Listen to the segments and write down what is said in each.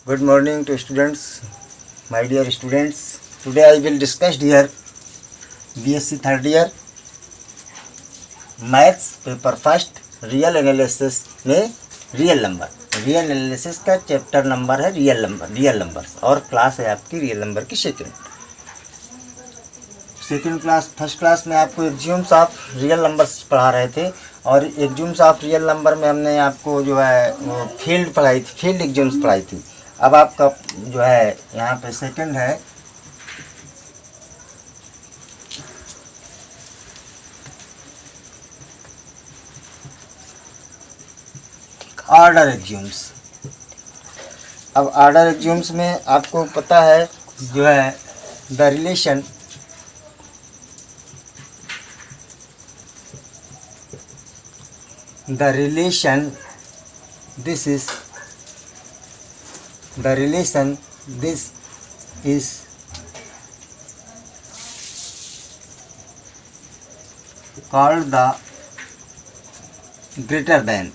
Good morning to students, my dear students. Today I will discuss here BSc third year maths paper first real analysis में real analysis का chapter number है real numbers और class है आपकी real number की second class. First class में आपको एक्जिम्स of real numbers पढ़ा रहे थे और एक्जिम्स ऑफ रियल नंबर में हमने आपको जो है वो फील्ड एक्जिम्स पढ़ाई थी। अब आपका जो है यहाँ पे सेकंड है ऑर्डर एक्जिम्स। अब ऑर्डर एक्जिम्स में आपको पता है जो है the relation this is called the greater than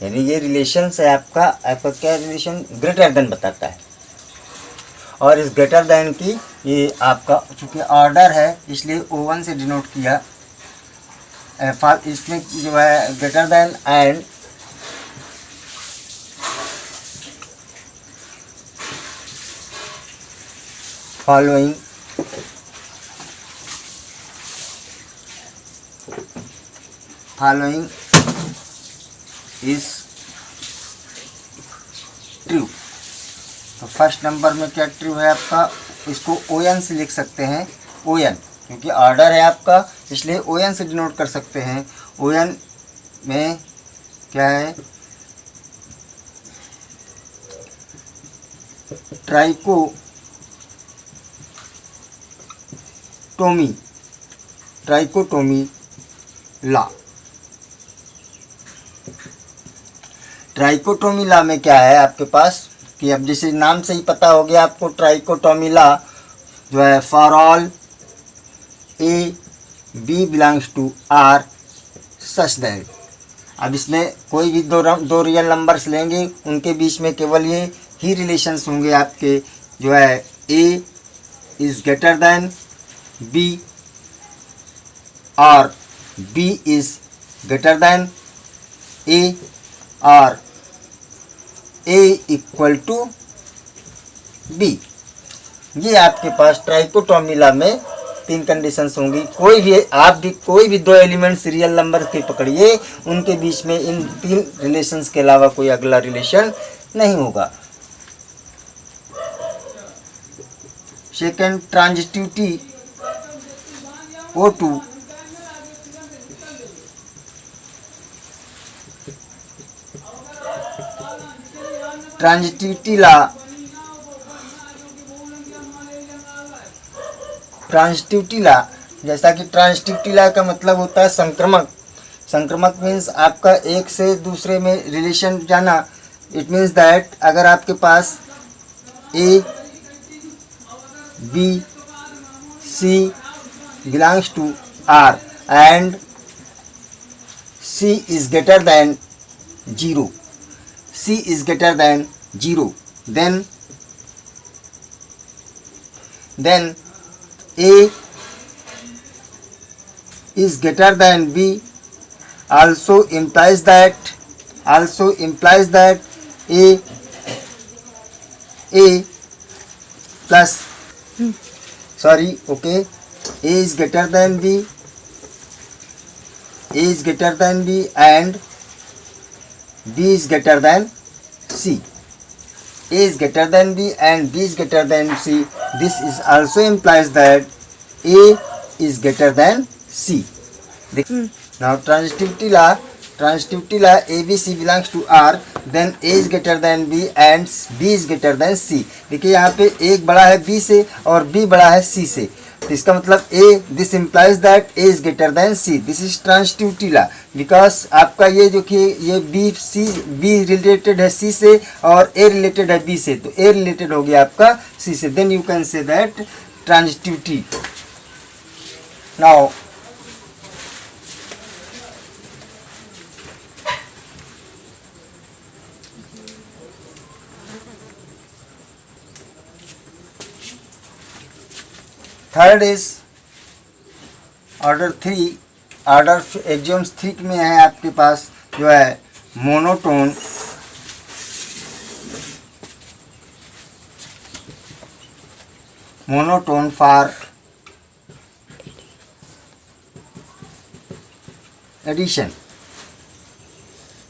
यानी ये रिलेशन है आपका क्या रिलेशन ग्रेटर देन बताता है। और इस ग्रेटर देन की ये आपका चूँकि ऑर्डर है इसलिए O1 से डिनोट किया। इसमें जो है greater than and following is true. तो फर्स्ट नंबर में क्या ट्रू है आपका, इसको ON से लिख सकते हैं। ON क्योंकि ऑर्डर है आपका इसलिए ON से डिनोट कर सकते हैं। ON में क्या है, ट्राइकोटोमी लॉ। ट्राइकोटोमी लॉ में क्या है आपके पास कि अब जैसे नाम से ही पता हो गया आपको, ट्राइकोटोमी लॉ जो है for all A B belongs to R such that. अब इसमें कोई भी दो रियल नंबर्स लेंगे उनके बीच में केवल ये ही रिलेशंस होंगे आपके, जो है A is greater than B और B is greater than A और A इक्वल टू B। ये आपके पास ट्राइकोटोमी लॉ में तीन कंडीशंस होंगी। कोई भी दो एलिमेंट्स रियल नंबर के पकड़िए उनके बीच में इन तीन रिलेशंस के अलावा कोई अगला रिलेशन नहीं होगा। Second, transitivity O2 transitivity law जैसा कि ट्रांजिटिविटी लॉ का मतलब होता है संक्रमक मीन्स आपका एक से दूसरे में रिलेशन जाना। इट मीन्स दैट अगर आपके पास A B C belongs to R and C is greater than 0, then A is greater than B also implies that A plus A is greater than B and B is greater than C. A is greater than B and B is greater than C. This is also implies that A is greater than C. Now transitivity law ABC belongs to R, then A is greater than B and B is greater than C. देखिए यहाँ पे एक बड़ा है B से और B बड़ा है C से, तो इसका मतलब this implies that A is greater then C। This is transitivity law because आपका ये जो कि ये B रिलेटेड है C से और A रिलेटेड है B से, तो A रिलेटेड हो गया आपका C से। Then you can say that transitivity. Now third is order 3. Order axioms 3 में है आपके पास जो है monotone. Monotone for addition.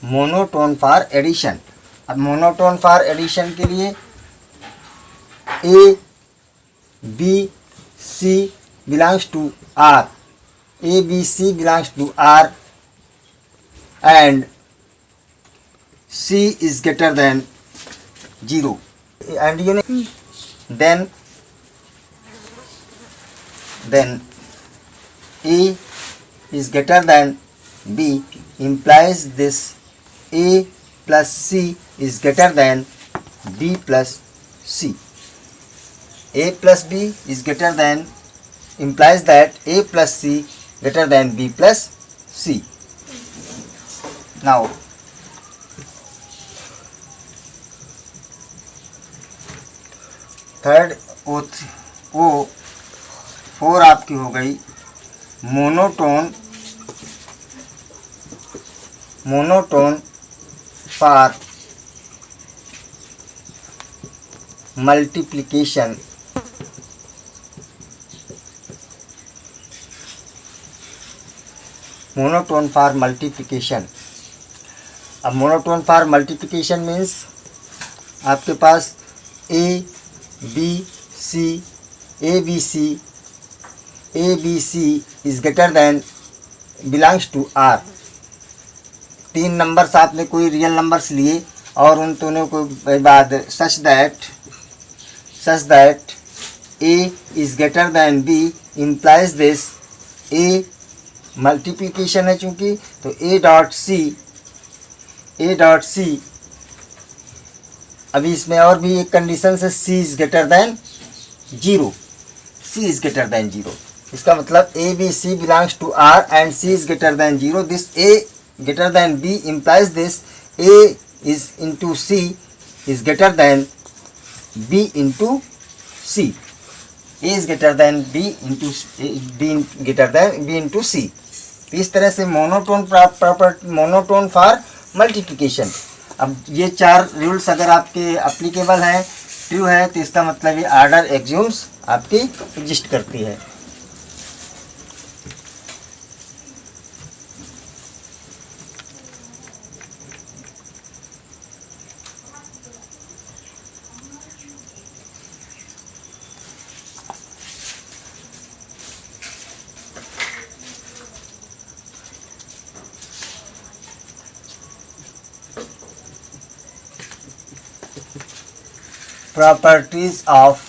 Monotone for addition. अब मोनोटोन फॉर एडिशन के लिए A B C belongs to R. A, B, C belongs to R and C is greater than 0. And you know, then A is greater than B implies this A plus C is greater than B plus C. A plus B is greater than implies that A plus C greater than B plus C. Now third O4 आपकी हो गई monotone for multiplication. Monotone for multiplication. अब monotone for multiplication means आपके पास A B C is greater than belongs to R. 3 numbers आपने कोई real numbers लिए और उन दोनों को बाद such that a is greater than b implies this. A multiplication है चूंकि तो ए डॉट सी. अभी इसमें और भी एक कंडीशन से सी इज ग्रेटर देन 0. इसका मतलब a B C belongs to R and c is greater than 0. This a greater than b implies this a is into c is greater than b into c. A is greater than b into c. इस तरह से monotone for multiplication. अब ये 4 rules अगर आपके applicable हैं, true है, तो इसका मतलब ये ऑर्डर एक्सियोम्स आपकी एग्जिस्ट करती है. properties of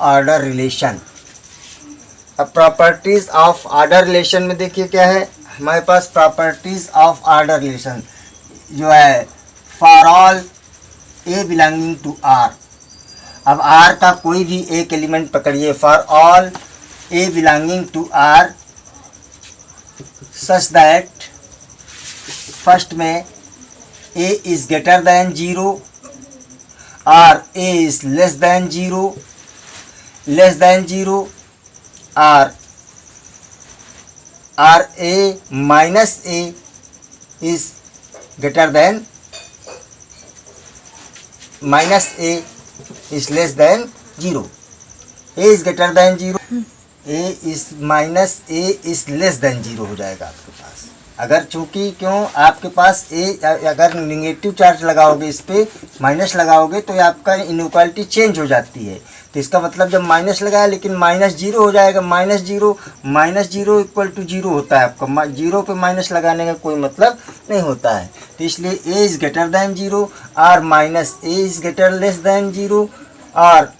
order relation. अब प्रॉपर्टीज ऑफ ऑर्डर रिलेशन में देखिए क्या है हमारे पास. प्रॉपर्टीज ऑफ ऑर्डर रिलेशन जो है for all a belonging to R. अब आर का कोई भी एक एलिमेंट पकड़िए. For all a belonging to R such that first में ए इज ग्रेटर देन 0 और ए इज लेस देन 0 और a minus a is greater than is less than 0. A is greater than 0. A is minus A is less than 0 हो जाएगा आपके पास. अगर चूंकि क्यों आपके पास A अगर निगेटिव चार्ज लगाओगे इस पर माइनस लगाओगे तो आपका इनइक्वालिटी चेंज हो जाती है. तो इसका मतलब जब माइनस लगाया लेकिन माइनस 0 हो जाएगा. माइनस जीरो इक्वल टू 0 होता है आपका. 0 पे माइनस लगाने का कोई मतलब नहीं होता है. तो इसलिए A इज ग्रेटर देन 0 और minus A is greater less than 0 और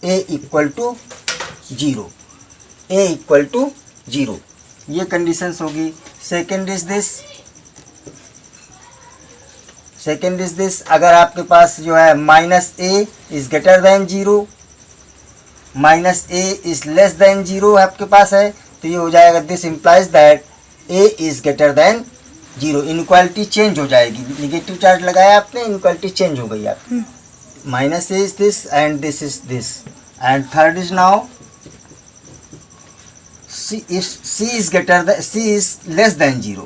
A equal to 0. A equal to 0, ये कंडीशंस होगी। सेकेंड इज दिस, अगर आपके पास जो है minus a is greater than 0, minus a is less than 0 आपके पास है, तो ये हो जाएगा this implies that a is greater than 0। Inequality change हो जाएगी, निगेटिव चार्ज लगाया आपने, इनइक्वालिटी चेंज हो गई आपकी। Minus a is this and this is this. And third is now C, if C is less than 0,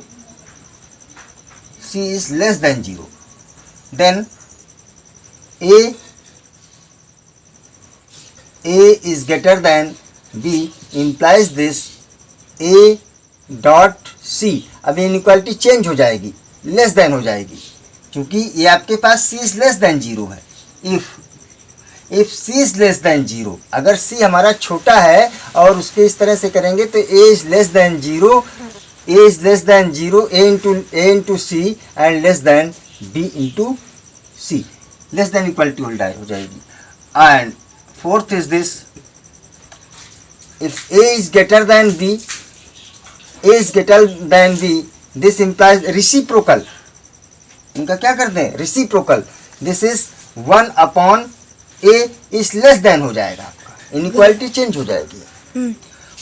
C is less than 0, then A is greater than B implies this A dot C। अब inequality change हो जाएगी, less than हो जाएगी, क्योंकि ये आपके पास C is less than 0 है। If C is less than 0, अगर C हमारा छोटा है और उसके इस तरह से करेंगे तो A is less than 0, A is less than 0, A into C and less then B into C, less than equality हो जाएगी। And fourth is this, if A is greater then B, A is greater then B, this implies reciprocal. इनका क्या करते हैं, reciprocal. This is 1 upon A is less then हो जाएगा आपका, inequality change हो जाएगी।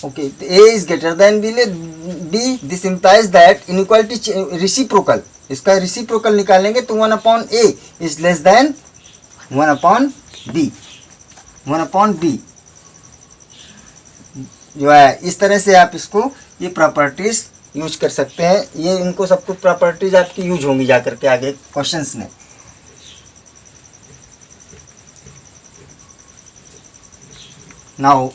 ओके, तो A is greater then B, this implies that inequality reciprocal, इसका रिसिप्रोकल निकालेंगे तो 1 upon A is less then 1 upon B, 1 upon B जो है। इस तरह से आप इसको ये प्रॉपर्टीज यूज कर सकते हैं। ये इनको सब कुछ प्रॉपर्टीज आपकी यूज होंगी जाकर के आगे क्वेश्चंस में। Now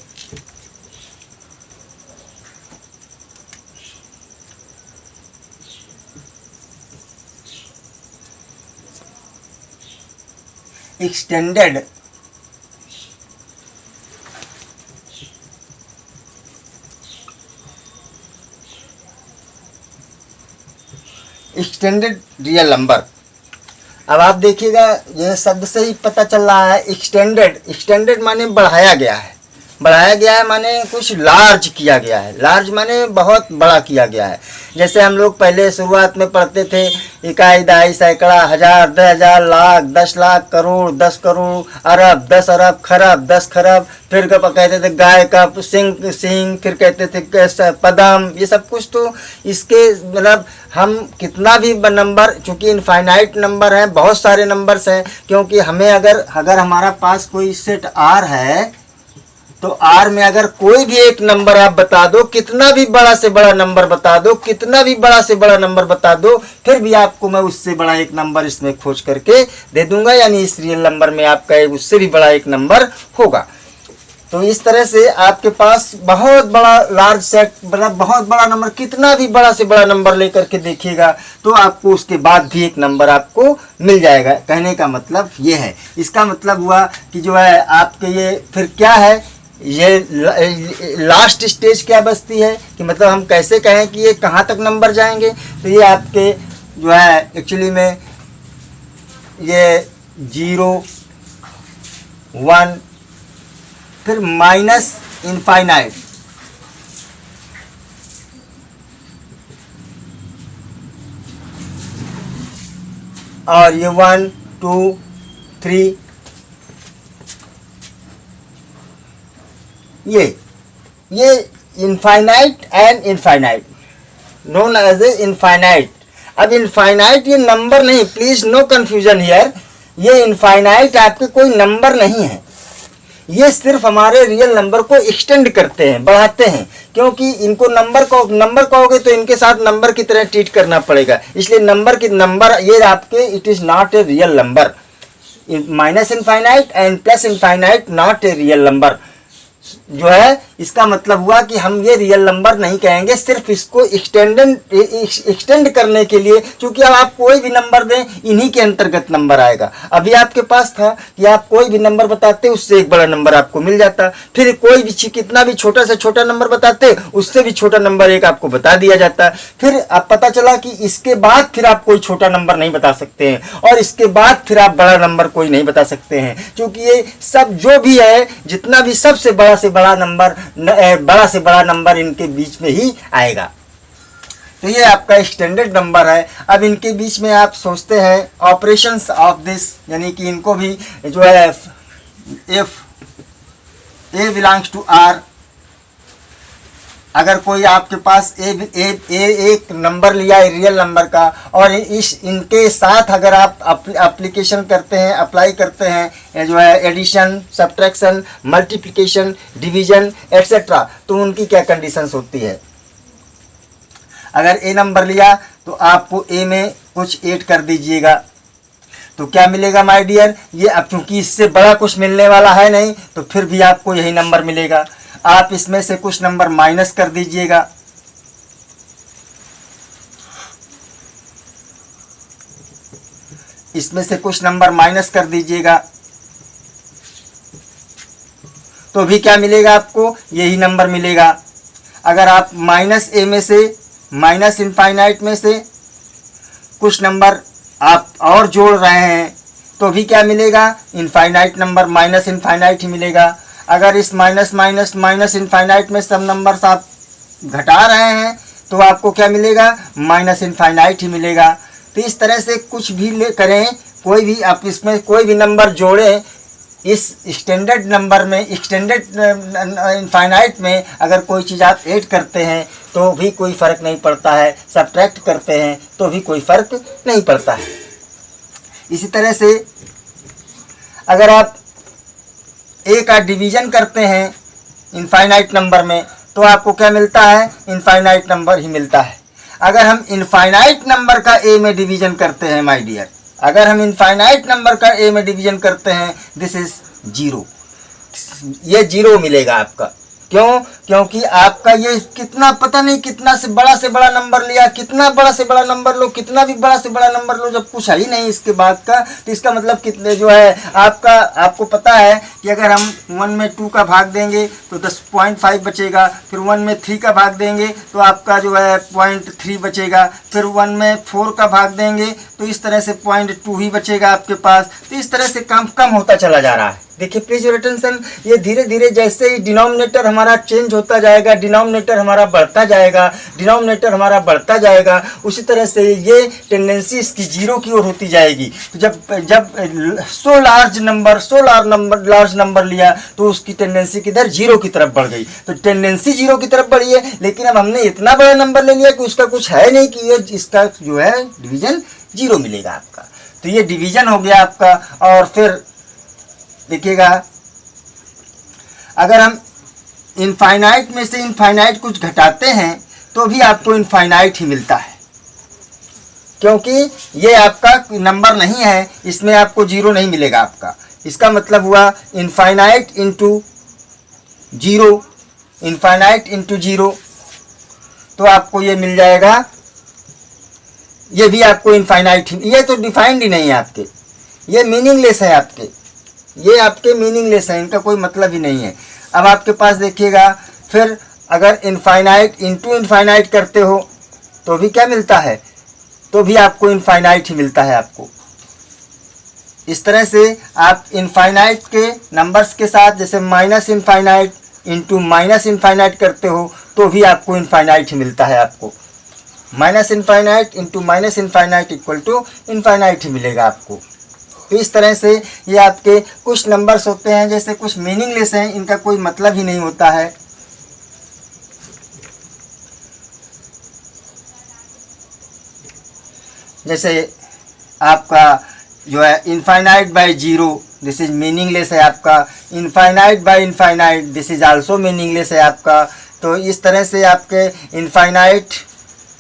extended real number. अब आप देखिएगा, यह शब्द से ही पता चल रहा है एक्सटेंडेड माने बढ़ाया गया है, माने कुछ लार्ज किया गया है। लार्ज माने बहुत बड़ा किया गया है। जैसे हम लोग पहले शुरुआत में पढ़ते थे इकाई, दहाई, सैकड़ा, हजार, 10,000, लाख, 10 लाख, करोड़, 10 करोड़, अरब, 10 अरब, खरब, 10 खरब, फिर कहते थे गाय का सिंह, फिर कहते थे पदम, ये सब कुछ। तो इसके मतलब हम कितना भी नंबर, चूँकि इनफाइनाइट नंबर है, बहुत सारे नंबर्स हैं, क्योंकि हमें अगर हमारा पास कोई सेट आर है तो आर में अगर कोई भी एक नंबर आप बता दो, कितना भी बड़ा से बड़ा नंबर बता दो, कितना भी बड़ा से बड़ा नंबर बता दो, फिर भी आपको मैं उससे बड़ा एक नंबर इसमें खोज करके दे दूंगा, यानी इस रियल नंबर में आपका उससे भी बड़ा एक नंबर होगा। तो इस तरह से आपके पास बहुत बड़ा लार्ज सेट, मतलब बहुत बड़ा नंबर, कितना भी बड़ा से बड़ा नंबर लेकर के देखिएगा तो आपको उसके बाद भी एक नंबर आपको मिल जाएगा। कहने का मतलब ये है, इसका मतलब हुआ कि जो है आपके ये फिर क्या है, ये लास्ट स्टेज क्या बचती है कि मतलब हम कैसे कहें कि ये कहाँ तक नंबर जाएंगे। तो ये आपके जो है एक्चुअली में ये 0, 1, फिर माइनस इनफाइनाइट, और ये 1, 2, 3, ये infinite and infinite, known as a infinite. अब इनफाइनाइट ये नंबर नहीं, प्लीज नो कंफ्यूजन हियर, ये इनफाइनाइट आपके कोई नंबर नहीं है, ये सिर्फ हमारे रियल नंबर को एक्सटेंड करते हैं, बढ़ाते हैं, क्योंकि इनको नंबर कहोगे तो इनके साथ नंबर की तरह ट्रीट करना पड़ेगा, इसलिए नंबर ये आपके it is not a real number. Minus infinite and plus infinite not a real number जो है, इसका मतलब हुआ कि हम ये रियल नंबर नहीं कहेंगे, सिर्फ इसको एक्सटेंड करने के लिए, क्योंकि अब आप कोई भी नंबर दें इन्हीं के अंतर्गत नंबर आएगा। अभी आपके पास था कि आप कोई भी नंबर बताते उससे एक बड़ा नंबर आपको मिल जाता, फिर कोई भी कितना भी छोटा से छोटा नंबर बताते उससे भी छोटा नंबर एक आपको बता दिया जाता, फिर अब पता चला कि इसके बाद फिर आप कोई छोटा नंबर नहीं बता सकते हैं, और इसके बाद फिर आप बड़ा नंबर कोई नहीं बता सकते हैं, क्योंकि ये सब जो भी है, जितना भी सबसे बड़ा से बड़ा बड़ा नंबर बड़ा से बड़ा नंबर इनके बीच में ही आएगा। तो ये आपका स्टैंडर्ड नंबर है। अब इनके बीच में आप सोचते हैं ऑपरेशंस ऑफ दिस, यानी कि इनको भी जो है if a belongs to R, अगर कोई आपके पास एक नंबर लिया है रियल नंबर का, और इनके साथ अगर आप एप्लीकेशन करते हैं, अप्लाई करते हैं जो है addition, subtraction, multiplication, division etcetera, तो उनकी क्या कंडीशंस होती है। अगर ए नंबर लिया तो आपको ए में कुछ ऐड कर दीजिएगा, तो क्या मिलेगा माय डियर, ये अब क्योंकि इससे बड़ा कुछ मिलने वाला है नहीं, तो फिर भी आपको यही नंबर मिलेगा। आप इसमें से कुछ नंबर माइनस कर दीजिएगा, इसमें से कुछ नंबर माइनस कर दीजिएगा, तो भी क्या मिलेगा आपको, यही नंबर मिलेगा। अगर आप माइनस ए में से, माइनस इनफाइनाइट में से कुछ नंबर आप और जोड़ रहे हैं, तो भी क्या मिलेगा, इनफाइनाइट नंबर, माइनस इनफाइनाइट ही मिलेगा। अगर इस माइनस माइनस माइनस इनफाइनाइट में सब नंबर्स आप घटा रहे हैं, तो आपको क्या मिलेगा, माइनस इनफाइनाइट ही मिलेगा। तो इस तरह से कुछ भी करें, कोई भी आप इसमें कोई भी नंबर जोड़ें, इस स्टैंडर्ड नंबर में, स्टैंडर्ड इनफाइनाइट में अगर कोई चीज़ आप ऐड करते हैं तो भी कोई फ़र्क नहीं पड़ता है, सब्ट्रैक्ट करते हैं तो भी कोई फ़र्क नहीं पड़ता है। इसी तरह से अगर आप ए का डिवीज़न करते हैं इनफाइनाइट नंबर में, तो आपको क्या मिलता है, इनफाइनाइट नंबर ही मिलता है। अगर हम इनफाइनाइट नंबर का ए में डिवीज़न करते हैं माय डियर, अगर हम इनफाइनाइट नंबर का ए में डिवीज़न करते हैं, दिस इज़ 0, ये 0 मिलेगा आपका। क्यों, क्योंकि आपका ये कितना पता नहीं कितना से बड़ा नंबर लिया, कितना बड़ा से बड़ा नंबर लो, कितना भी बड़ा से बड़ा नंबर लो, जब कुछ है ही नहीं इसके बाद का, तो इसका मतलब कितने जो है आपका, आपको पता है कि अगर हम 1 में 2 का भाग देंगे तो 10.5 बचेगा, फिर 1 में 3 का भाग देंगे तो आपका जो है 0.3 बचेगा, फिर 1 में 4 का भाग देंगे तो इस तरह से 0.2 ही बचेगा आपके पास। तो इस तरह से कम होता चला जा रहा है। देखिए प्लीज योर अटेंशन, ये धीरे धीरे जैसे ही डिनोमिनेटर हमारा चेंज होता जाएगा, डिनोमिनेटर हमारा बढ़ता जाएगा, डिनोमिनेटर हमारा बढ़ता जाएगा, उसी तरह से ये टेंडेंसी इसकी 0 की ओर होती जाएगी। तो जब सो लार्ज नंबर लिया तो उसकी टेंडेंसी किधर, 0 की तरफ बढ़ गई। तो टेंडेंसी 0 की तरफ बढ़ी है, लेकिन अब हमने इतना बड़ा नंबर ले लिया कि उसका कुछ है नहीं, कि ये इसका जो है डिवीजन 0 मिलेगा आपका। तो ये डिवीजन हो गया आपका। और फिर देखिएगा, अगर हम इनफाइनाइट में से इनफाइनाइट कुछ घटाते हैं तो भी आपको इनफाइनाइट ही मिलता है, क्योंकि ये आपका नंबर नहीं है, इसमें आपको 0 नहीं मिलेगा आपका। इसका मतलब हुआ इनफाइनाइट इंटू 0, इनफाइनाइट इंटू 0, तो आपको ये मिल जाएगा, ये भी आपको इनफाइनाइट ही, ये तो डिफाइंड ही नहीं है आपके, ये मीनिंगलेस है आपके, ये आपके मीनिंगलेस है, इनका कोई मतलब ही नहीं है। अब आपके पास देखिएगा, फिर अगर इनफाइनाइट इंटू इनफाइनाइट करते हो तो भी क्या मिलता है, तो भी आपको इनफाइनाइट ही मिलता है आपको। इस तरह से आप इनफाइनाइट के नंबर्स के साथ जैसे minus infinite into minus infinite करते हो तो भी आपको इनफाइनाइट ही मिलता है आपको। Minus infinite into minus infinite equal to infinite ही मिलेगा आपको। तो इस तरह से ये आपके कुछ नंबर्स होते हैं जैसे कुछ मीनिंगलेस हैं, इनका कोई मतलब ही नहीं होता है। जैसे आपका जो है infinite by 0, this is meaningless है आपका। Infinite by infinite, this is also meaningless है आपका। तो इस तरह से आपके इनफाइनाइट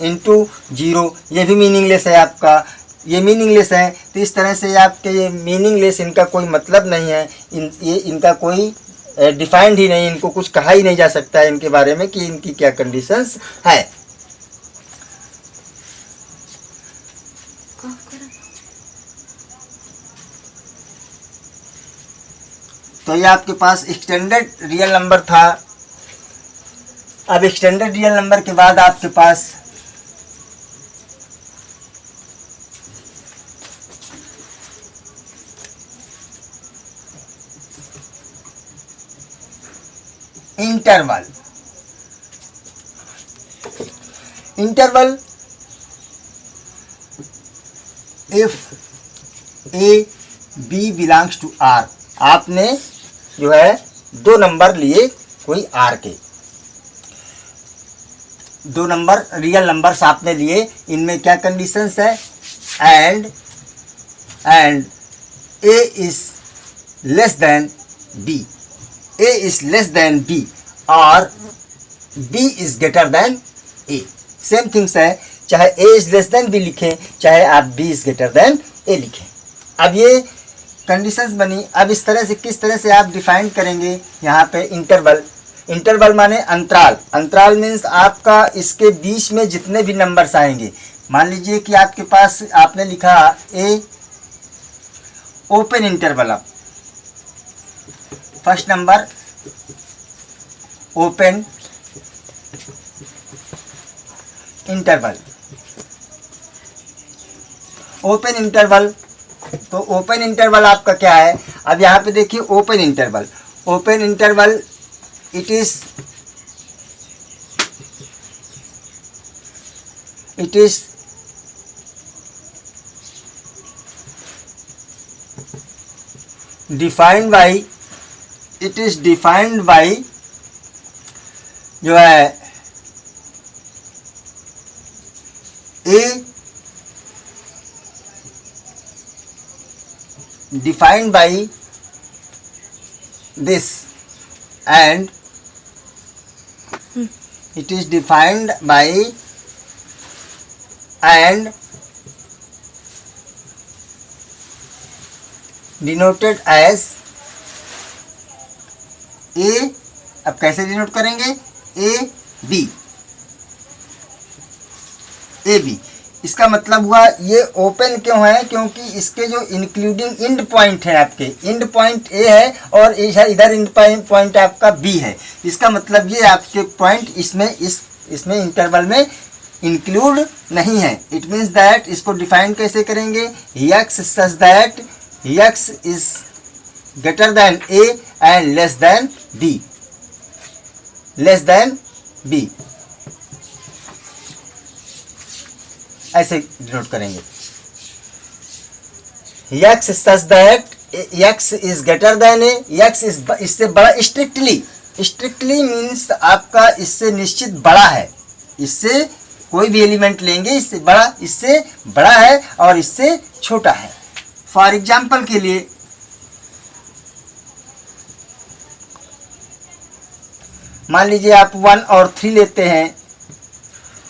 इंटू 0, ये भी मीनिंगलेस है आपका, ये मीनिंगलेस है। तो इस तरह से आपके ये मीनिंगलेस, इनका कोई मतलब नहीं है, इनका कोई डिफाइंड ही नहीं, इनको कुछ कहा ही नहीं जा सकता है इनके बारे में कि इनकी क्या कंडीशंस है। तो ये आपके पास एक्सटेंडेड रियल नंबर था। अब एक्सटेंडेड रियल नंबर के बाद आपके पास interval. Interval if a b belongs to R, आपने जो है दो नंबर लिए कोई आर के, दो नंबर रियल नंबर्स आपने लिए, इनमें क्या कंडीशंस है, and a is less than b, a is less than b और b is greater than a. Same things है, चाहे a is less than b लिखें, चाहे आप b is greater than a लिखें। अब ये कंडीशंस बनी। अब इस तरह से किस तरह से आप डिफाइन करेंगे यहाँ पे इंटरवल। इंटरवल माने अंतराल। अंतराल मीन्स आपका इसके बीच में जितने भी नंबर्स आएंगे, मान लीजिए कि आपके पास आपने लिखा ए ओपन इंटरवल, अब first number open interval, open interval. तो ओपन इंटरवल आपका क्या है, अब यहाँ पे देखिए open interval, open interval it is defined by जो है a defined by this and it is defined by and denoted as a। अब कैसे डिनोट करेंगे, ए बी, ए बी। इसका मतलब हुआ ये ओपन क्यों है, क्योंकि इसके जो इंक्लूडिंग इंड पॉइंट है, आपके इंड पॉइंट ए है और इधर इंड पॉइंट आपका बी है। इसका मतलब ये आपके पॉइंट इसमें इंटरवल में इंक्लूड नहीं है। इट मीन्स दैट इसको डिफाइन कैसे करेंगे, x such that x is greater than a and less then b, less then b, ऐसे डिनोट करेंगे। x such that x is greater than a, x is इससे बड़ा, strictly means आपका इससे निश्चित बड़ा है, इससे कोई भी एलिमेंट लेंगे इससे बड़ा है और इससे छोटा है। फॉर एग्जाम्पल के लिए मान लीजिए आप 1 और 3 लेते हैं,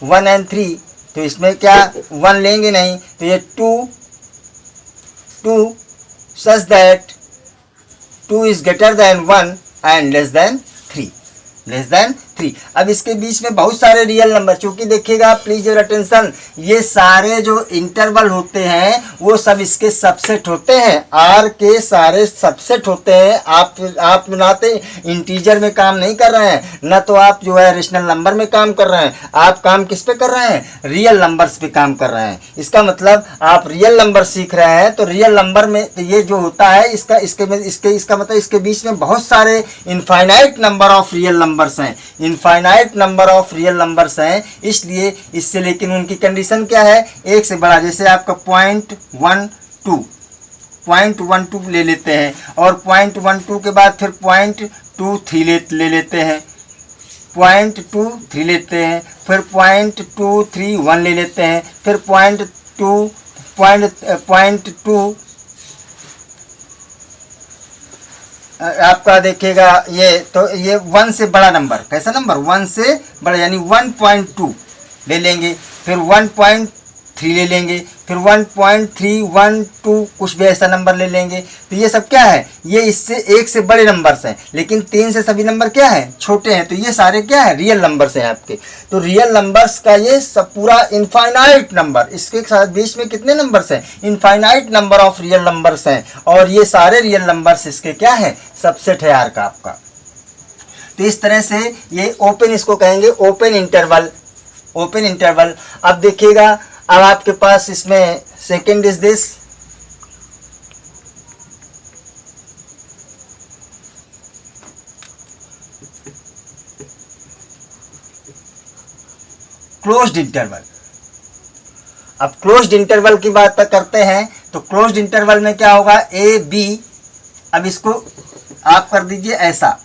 1 and 3, तो इसमें क्या 1 लेंगे नहीं, तो ये 2 such that 2 is greater then 1 and less then 3, less than 3। अब इसके बीच में बहुत सारे रियल नंबर, चूंकि देखिएगा प्लीज योर अटेंशन, ये सारे जो इंटरवल होते हैं वो सब इसके सबसेट होते हैं, आर के सारे सबसेट होते हैं। आप ना तो इंटीजर में काम नहीं कर रहे हैं, ना तो आप जो है रेशनल नंबर में काम कर रहे हैं, आप काम किस पे कर रहे हैं, रियल नंबर्स पे काम कर रहे हैं। इसका मतलब आप रियल नंबर सीख रहे हैं, तो रियल नंबर में तो ये जो होता है इसका मतलब इसके बीच में बहुत सारे infinite number of real numbers हैं, infinite number of real numbers हैं। इसलिए इससे, लेकिन उनकी कंडीशन क्या है, एक से बड़ा, जैसे आपका 0.12 ले लेते हैं और 0.12 के बाद फिर 0.23 ले लेते हैं, 0.23 लेते हैं, फिर 0.231 ले लेते हैं, फिर 0.2 आपका देखिएगा ये, तो ये 1 से बड़ा नंबर, कैसा नंबर 1 से बड़ा, यानी 1.2 ले लेंगे, फिर 1.3 ले लेंगे, फिर 1.312 कुछ भी ऐसा नंबर ले लेंगे। तो ये सब क्या है, ये इससे एक से बड़े नंबर्स हैं, लेकिन 3 से सभी नंबर क्या है, छोटे हैं। तो ये सारे क्या है, रियल नंबर्स हैं आपके। तो रियल नंबर्स का ये सब पूरा इनफाइनाइट नंबर, इसके साथ बीच में कितने नंबर्स हैं, infinite number of real numbers हैं, और ये सारे रियल नंबर्स इसके क्या है, सबसेट है आर का आपका। तो इस तरह से ये ओपन, इसको कहेंगे ओपन इंटरवल, ओपन इंटरवल। अब देखिएगा, अब आपके पास इसमें second is this, closed interval. अब क्लोज्ड इंटरवल की बात करते हैं तो क्लोज्ड इंटरवल में क्या होगा, ए बी, अब इसको आप कर दीजिए ऐसा,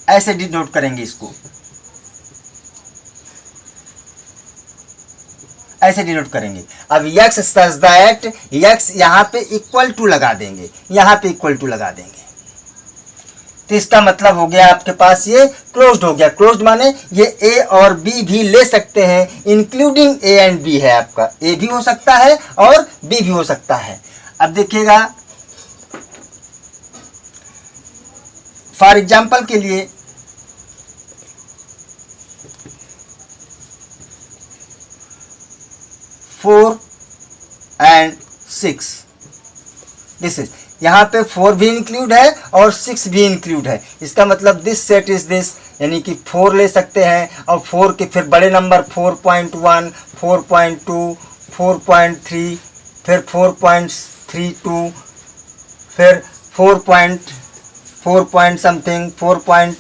ऐसे डिनोट करेंगे इसको, ऐसे डिनोट करेंगे। अब यक्स सच दैट, यक्स यहाँ पे इक्वल टू लगा देंगे, यहाँ पे इक्वल टू लगा देंगे, तो इसका मतलब हो गया आपके पास ये क्लोज्ड हो गया। क्लोज्ड माने ये ए और बी भी ले सकते हैं, इंक्लूडिंग ए एंड बी है आपका, ए भी हो सकता है और बी भी हो सकता है। अब देखिएगा फॉर एग्जाम्पल के लिए 4 and 6, दिस इज, यहाँ पे 4 भी इंक्लूड है और 6 भी इंक्लूड है। इसका मतलब दिस सेट इज दिस, यानी कि 4 ले सकते हैं और 4 के फिर बड़े नंबर 4.1, 4.2, 4.3, फिर 4.32, फिर 4 पॉइंट समथिंग, 4 पॉइंट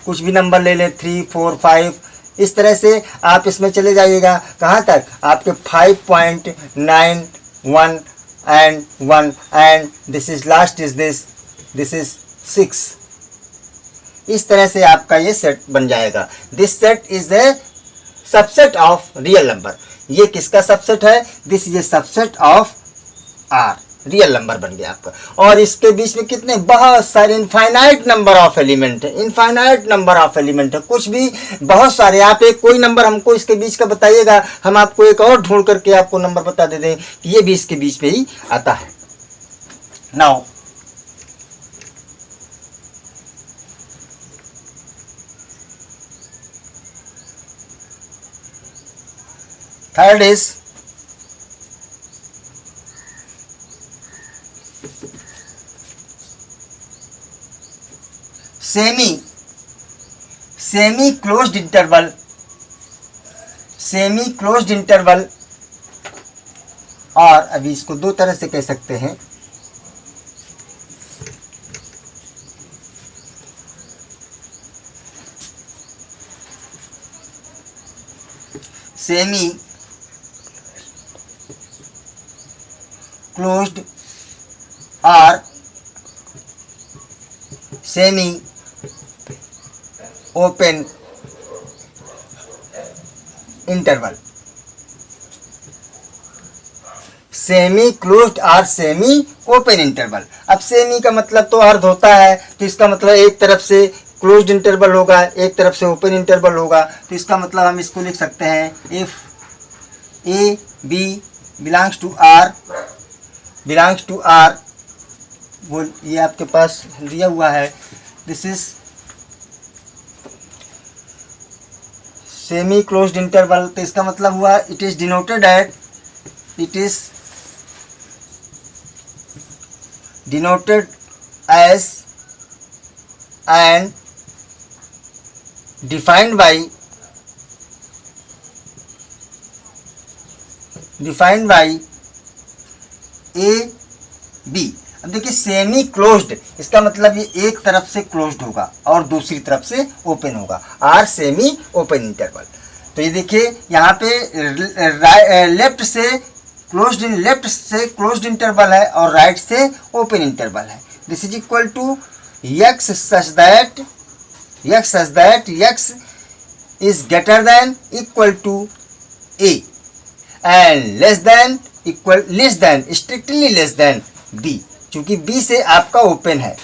कुछ भी नंबर ले लें, 3, 4, 5, इस तरह से आप इसमें चले जाइएगा कहाँ तक, आपके 5.91 and 1 and this is last is this is 6। इस तरह से आपका ये सेट बन जाएगा। This set is a subset of real number. ये किसका सबसेट है, this is a subset of R, real number बन गया आपका। और इसके बीच में कितने, बहुत सारे इनफाइनाइट नंबर ऑफ एलिमेंट है, इनफाइनाइट नंबर ऑफ एलिमेंट है, कुछ भी बहुत सारे। आप एक कोई नंबर हमको इसके बीच का बताइएगा, हम आपको एक और ढूंढ करके आपको नंबर बता दे दें कि ये भी इसके बीच में ही आता है। Now third is semi closed interval. Semi closed interval, और अभी इसको दो तरह से कह सकते हैं। सेमी क्लोज्ड और semi open interval. Semi closed और सेमी ओपन इंटरवल। अब सेमी का मतलब तो अर्ध होता है, तो इसका मतलब एक तरफ से क्लोज्ड इंटरवल होगा, एक तरफ से ओपन इंटरवल होगा। तो इसका मतलब हम इसको लिख सकते हैं, if a b belongs to R, वो ये आपके पास दिया हुआ है, this is semi closed interval. तो इसका मतलब हुआ it is denoted as and defined by a b. अब देखिए सेमी क्लोज्ड, इसका मतलब ये एक तरफ से क्लोज्ड होगा और दूसरी तरफ से ओपन होगा, आर सेमी ओपन इंटरवल। तो ये देखिए यहाँ पे लेफ्ट से क्लोज्ड इंटरवल है और राइट से ओपन इंटरवल है। This is equal to x such that x is greater than equal to a and less than strictly less than b, क्योंकि बी से आपका ओपन है।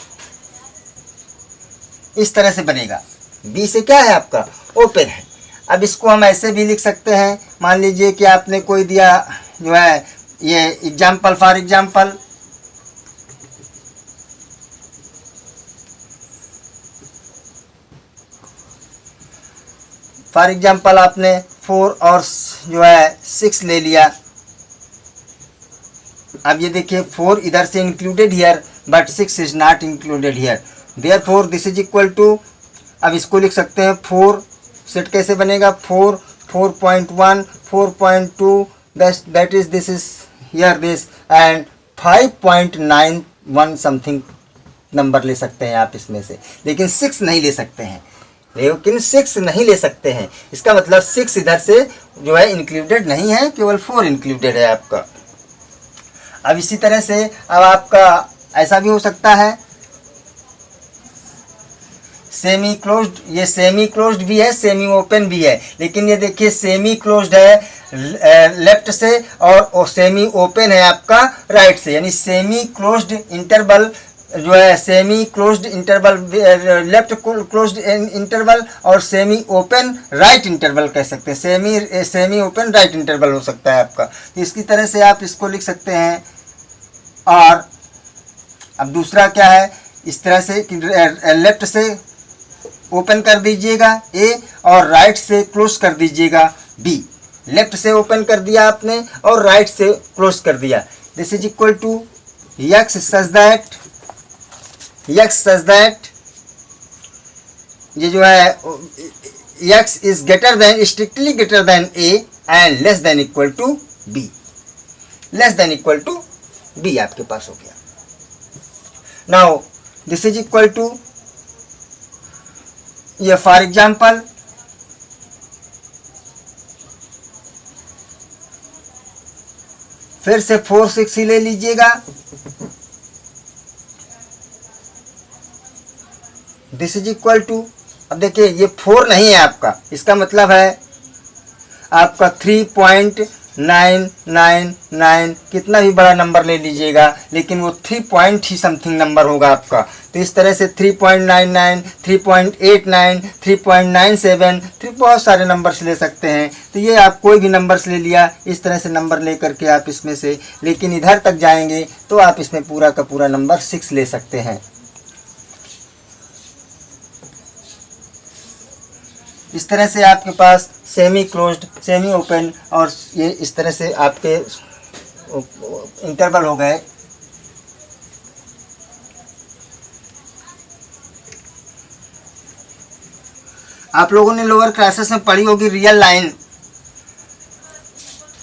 इस तरह से बनेगा, बी से क्या है आपका ओपन है। अब इसको हम ऐसे भी लिख सकते हैं, मान लीजिए कि आपने कोई दिया जो है ये एग्जाम्पल, फॉर एग्जाम्पल आपने 4 और जो है 6 ले लिया। अब ये देखिए 4 इधर से included here but 6 is not included here, therefore this is equal to, अब इसको लिख सकते हैं 4 सेट कैसे बनेगा, 4, 4.1, 4.2, that is this is here this and 5.91 something number ले सकते हैं आप इसमें से, लेकिन 6 नहीं ले सकते हैं। लेकिन 6 नहीं ले सकते हैं। इसका मतलब 6 इधर से जो है इंक्लूडेड नहीं है, केवल 4 इंक्लूडेड है आपका। अब इसी तरह से अब आपका ऐसा भी हो सकता है सेमी क्लोज्ड, ये सेमी क्लोज्ड भी है, सेमी ओपन भी है, लेकिन ये देखिए सेमी क्लोज्ड है लेफ्ट से और सेमी ओपन है आपका राइट से, यानी सेमी क्लोज्ड इंटरवल जो है, semi closed interval left closed interval और सेमी ओपन राइट इंटरवल कह सकते हैं, सेमी ओपन राइट इंटरवल हो सकता है आपका। तो इसकी तरह से आप इसको लिख सकते हैं। और अब दूसरा क्या है, इस तरह से कि लेफ्ट से ओपन कर दीजिएगा ए और राइट से क्लोज कर दीजिएगा बी। लेफ्ट से ओपन कर दिया आपने और राइट से क्लोज कर दिया। This is equal to x such that ये जो है x is greater than, strictly greater than a and less than equal to b। Less than equal to b आपके पास हो गया। Now this is equal to, ये for example फिर से 4 6 ही ले लीजिएगा। दिस इज इक्वल टू, अब देखिए ये 4 नहीं है आपका, इसका मतलब है आपका 3.999, कितना भी बड़ा नंबर ले लीजिएगा लेकिन वो 3 पॉइंट ही समथिंग नंबर होगा आपका। तो इस तरह से 3.99, 3.89, 3.97, बहुत सारे नंबर्स ले सकते हैं। तो ये आप कोई भी नंबर्स ले लिया, इस तरह से नंबर ले करके आप इसमें से, लेकिन इधर तक जाएंगे तो आप इसमें पूरा का पूरा नंबर 6 ले सकते हैं। इस तरह से आपके पास सेमी क्लोज्ड, सेमी ओपन और ये इस तरह से आपके इंटरवल हो गए। आप लोगों ने लोअर क्लासेस में पढ़ी होगी रियल लाइन।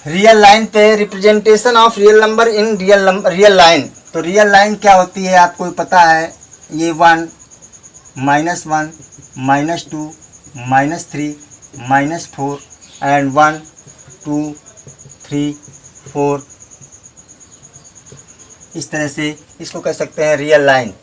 रियल लाइन पे representation of real number in real line. तो रियल लाइन क्या होती है आपको पता है, ये 1, -1, -2, -3, -4 एंड 1 2 3 4, इस तरह से इसको कह सकते हैं रियल लाइन।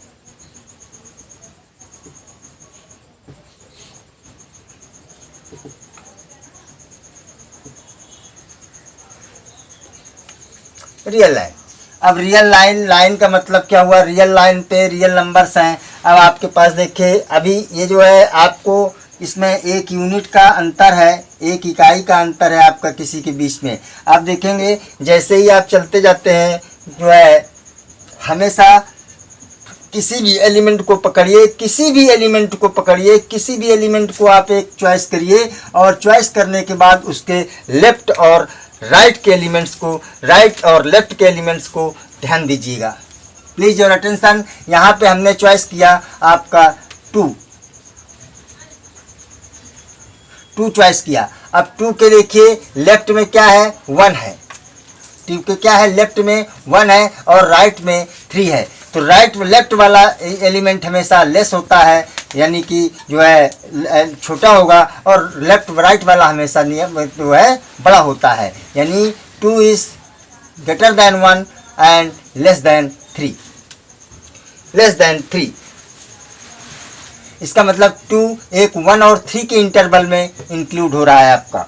Real line. अब रियल लाइन का मतलब क्या हुआ, रियल लाइन पे रियल नंबर्स हैं। अब आपके पास देखिए अभी ये जो है आपको इसमें 1 यूनिट का अंतर है, 1 इकाई का अंतर है आपका किसी के बीच में। आप देखेंगे जैसे ही आप चलते जाते हैं जो है हमेशा किसी भी एलिमेंट को पकड़िए, किसी भी एलिमेंट को पकड़िए, किसी भी एलिमेंट को आप एक चॉइस करिए और चॉइस करने के बाद उसके लेफ्ट और राइट के एलिमेंट्स को, राइट और लेफ्ट के एलिमेंट्स को ध्यान दीजिएगा। Please your attention. यहाँ पे हमने चॉइस किया आपका 2 चॉइस किया। अब 2 के देखिए लेफ्ट में क्या है, 1 है। 2 के क्या है, लेफ्ट में 1 है और राइट में 3 है। तो राइट लेफ्ट वाला एलिमेंट हमेशा लेस होता है, यानी कि जो है छोटा होगा, और लेफ्ट राइट वाला हमेशा नियम जो है बड़ा होता है, यानी 2 is greater then 1 and less then 3। Less than 3 इसका मतलब 2 एक 1 और 3 के इंटरवल में इंक्लूड हो रहा है आपका।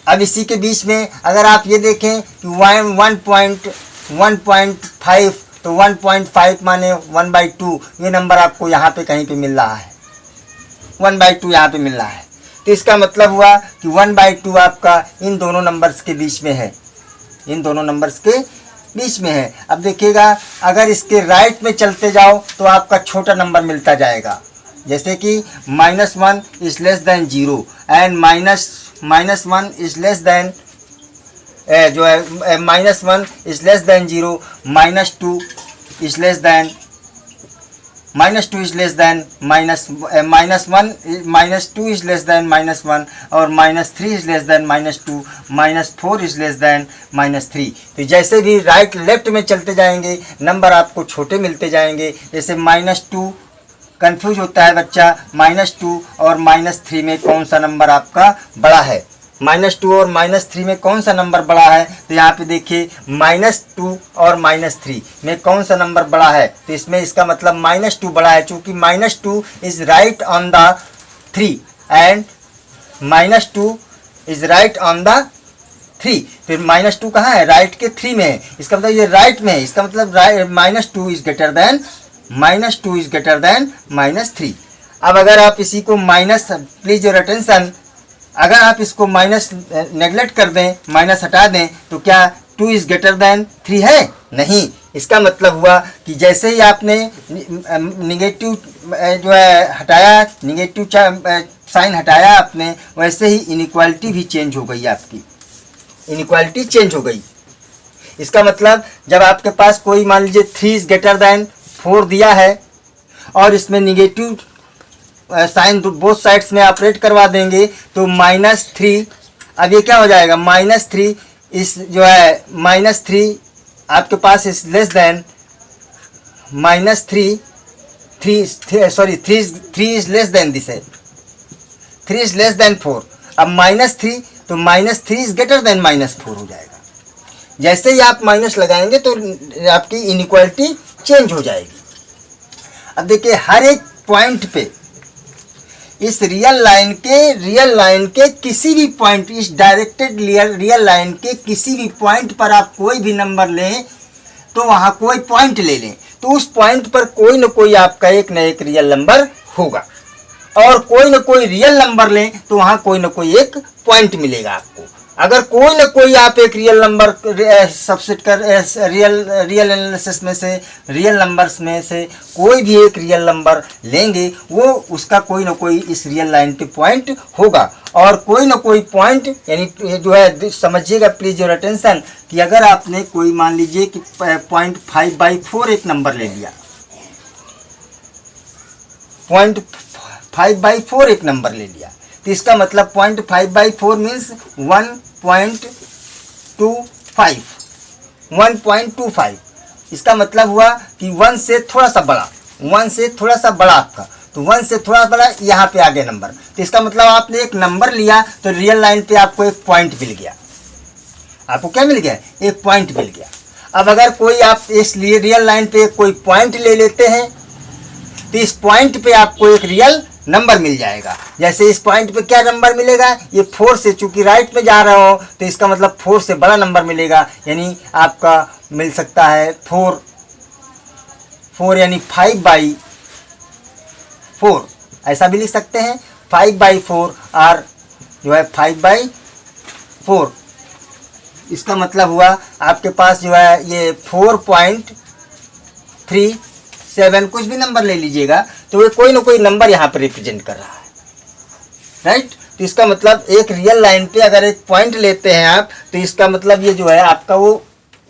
अब इसी के बीच में अगर आप ये देखें कि 1.5 तो 1.5 माने 1/2, ये नंबर आपको यहाँ पे कहीं पे मिल रहा है, 1/2 यहाँ पे मिल रहा है। तो इसका मतलब हुआ कि 1/2 आपका इन दोनों नंबर्स के बीच में है, इन दोनों नंबर्स के बीच में है। अब देखिएगा अगर इसके राइट में चलते जाओ तो आपका छोटा नंबर मिलता जाएगा, जैसे कि -1 is less than 0 and -1 is less then जो है -1 is less than 0, -2 is less then -1 -2 is less then -1 और -3 is less then -2, -4 is less then -3। तो जैसे भी राइट लेफ्ट में चलते जाएंगे नंबर आपको छोटे मिलते जाएंगे। जैसे -2 कंफ्यूज होता है बच्चा -2 और -3 में कौन सा नंबर आपका बड़ा है। -2 और -3 में कौन सा नंबर बड़ा है, तो यहाँ पे देखिए -2 और -3 में कौन सा नंबर बड़ा है, तो इसमें इसका मतलब -2 बड़ा है, चूँकि -2 is right on the 3 and -2 is right on the 3। फिर -2 कहाँ है, राइट के 3 में है, इसका मतलब ये राइट में है, इसका मतलब -2 इज़ ग्रेटर देन -3। अब अगर आप इसी को माइनस, प्लीज योर अटेंशन, अगर आप इसको माइनस नेगलेक्ट कर दें, माइनस हटा दें, तो क्या 2 इज़ ग्रेटर देन 3 है? नहीं। इसका मतलब हुआ कि जैसे ही आपने निगेटिव जो है हटाया, निगेटिव साइन हटाया आपने, वैसे ही इनइक्वालिटी भी चेंज हो गई, आपकी इनइक्वालिटी चेंज हो गई। इसका मतलब जब आपके पास कोई मान लीजिए 3 इज़ ग्रेटर देन 4 दिया है और इसमें निगेटिव साइन बोथ साइड्स में ऑपरेट करवा देंगे, तो -3, अब ये क्या हो जाएगा, -3 इस जो है -3 आपके पास इस less than -3 is less then this है, 3 इज लेस देन 4। अब -3, तो -3 इज ग्रेटर देन -4 हो जाएगा। जैसे ही आप माइनस लगाएंगे तो आपकी इनइक्वालिटी चेंज हो जाएगी। अब देखिए हर एक पॉइंट पे इस रियल लाइन के किसी भी पॉइंट, इस डायरेक्टेड रियल लाइन के किसी भी पॉइंट पर आप कोई भी नंबर लें, तो वहाँ कोई पॉइंट ले लें, तो उस पॉइंट पर कोई न कोई आपका एक न एक रियल नंबर होगा, और कोई न कोई रियल नंबर लें तो वहाँ कोई न कोई एक पॉइंट मिलेगा आपको। अगर कोई न कोई आप एक रियल नंबर सबसेट कर रियल एनालिसिस में से, रियल नंबर्स में से कोई भी एक रियल नंबर लेंगे, वो उसका कोई न कोई इस रियल लाइन पे पॉइंट होगा, और कोई न कोई पॉइंट यानी जो है, समझिएगा प्लीज योर अटेंशन, कि अगर आपने कोई मान लीजिए कि 0.5/4 एक नंबर ले लिया, 0.5/4 एक नंबर ले लिया, तो इसका मतलब 0.5/4 मीन्स 1.25। इसका मतलब हुआ कि 1 से थोड़ा सा बड़ा, 1 से थोड़ा सा बड़ा आपका, तो 1 से थोड़ा बड़ा यहाँ पे आ गया नंबर, तो इसका मतलब आपने एक नंबर लिया तो रियल लाइन पे आपको एक पॉइंट मिल गया। आपको क्या मिल गया, एक पॉइंट मिल गया। अब अगर कोई आप इसलिए रियल लाइन पे कोई पॉइंट ले लेते हैं, तो इस पॉइंट पे आपको एक रियल नंबर मिल जाएगा। जैसे इस पॉइंट पे क्या नंबर मिलेगा, ये 4 से, चूंकि राइट में जा रहा हो तो इसका मतलब 4 से बड़ा नंबर मिलेगा, यानी आपका मिल सकता है 4 यानी 5/4, ऐसा भी लिख सकते हैं 5/4 और जो है 5/4। इसका मतलब हुआ आपके पास जो है ये 4.37 कुछ भी नंबर ले लीजिएगा, तो ये कोई ना कोई नंबर यहाँ पर रिप्रेजेंट कर रहा है, राइट। तो इसका मतलब एक रियल लाइन पे अगर एक पॉइंट लेते हैं आप, तो इसका मतलब ये जो है आपका वो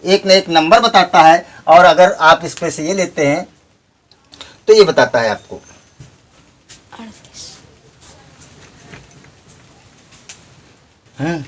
एक न एक नंबर बताता है, और अगर आप इस पे से ये लेते हैं तो ये बताता है आपको 38।